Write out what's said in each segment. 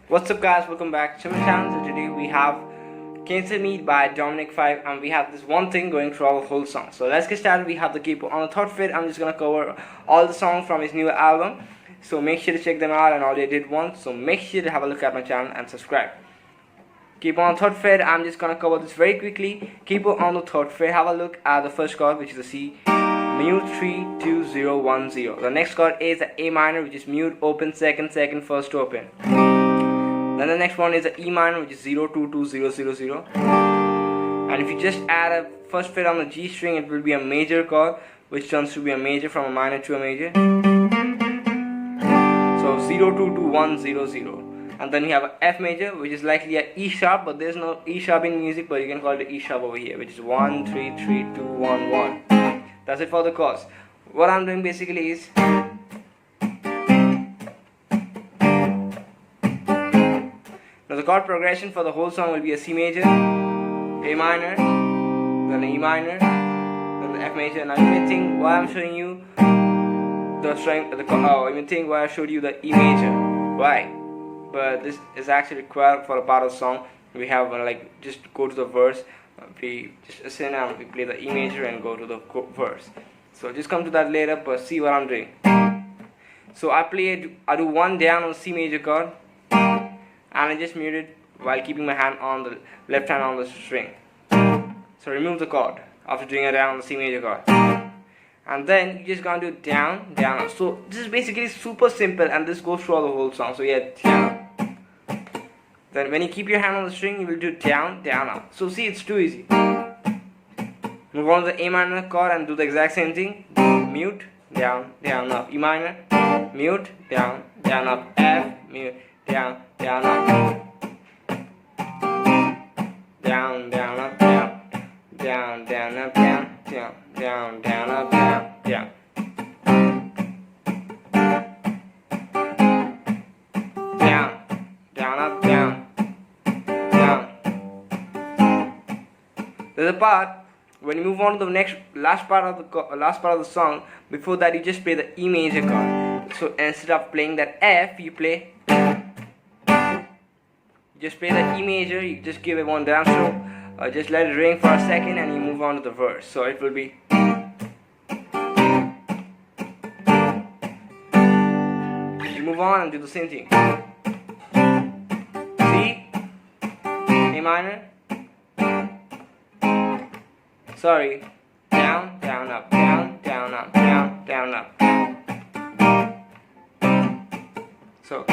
What's up guys, welcome back to my channel. So today we have Cancel Me by Dominic Fike, and we have this one thing going through our whole song. So let's get started. We have the keyboard on the third fret. I'm just gonna cover all the songs from his new album, so make sure to check them out, and already did one, so make sure to have a look at my channel and subscribe. Keyboard on the third fret, I'm just gonna cover this very quickly. Keyboard on the third fret, have a look at the first chord, which is a C, mute 3 2 0 1 0. The next chord is a A minor, which is mute open second second first open. Then the next one is a E minor, which is 0 2 2 0 0 0. And if you just add a first fret on the G string, it will be a major chord, which turns to be a major from a minor to a major. So 0 2 2 1 0 0. And then you have a F major, which is likely a E sharp, but there's no E sharp in music, but you can call it E sharp over here, which is 1 3 3 2 1 1. That's it for the chords. What I'm doing basically is now the chord progression for the whole song will be a C major, A minor, then E minor, then the F major. Now you may think why I'm showing you the string, you may think why I showed you the E major. Why? But this is actually required for a part of the song. We have like just go to the verse. We just ascend and we play the E major and go to the verse. So just come to that later, but see what I'm doing. So I do one down on the C major chord, and I just mute it while keeping my hand on the left hand on the string. So remove the chord after doing a down on the C major chord, and then you just gonna do down, down, up. So this is basically super simple, and this goes through all the whole song. So yeah, down. Then when you keep your hand on the string, you will do down, down, up. So see, it's too easy. Move on to the A minor chord and do the exact same thing. Mute, down, down, up. E minor, mute, down, down, up. F, mute, down, down, up. Down, down, up, down. Down, down, up, down. Down, down, down, up, down, down. Down, down, up, down. Down. There's a part when you move on to the last part of the song. Before that, you just play the E major chord. So instead of playing that F, you play. Just play the E major. You just give it one down stroke. Just let it ring for a second, and you move on to the verse. So it will be. You move on and do the same thing. C, A minor. Sorry, down, down, up, down, down, up, down, down, up. So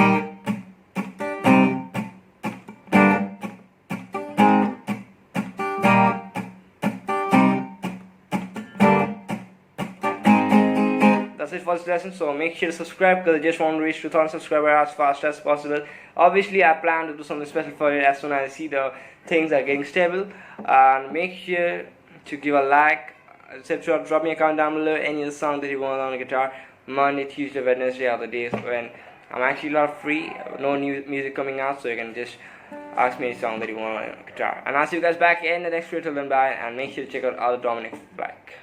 that's it for this lesson. So make sure to subscribe, because I just want to reach 2,000 subscribers as fast as possible. Obviously I plan to do something special for it as soon as I see the things are getting stable. And make sure to give a like, etc. Drop me a comment down below any of the song that you want on the guitar. Monday, Tuesday, Wednesday are the days when I'm actually not free, no new music coming out, so you can just ask me any song that you want on the guitar. And I'll see you guys back in the next video. Till then, bye, and make sure to check out other Dominic Fike.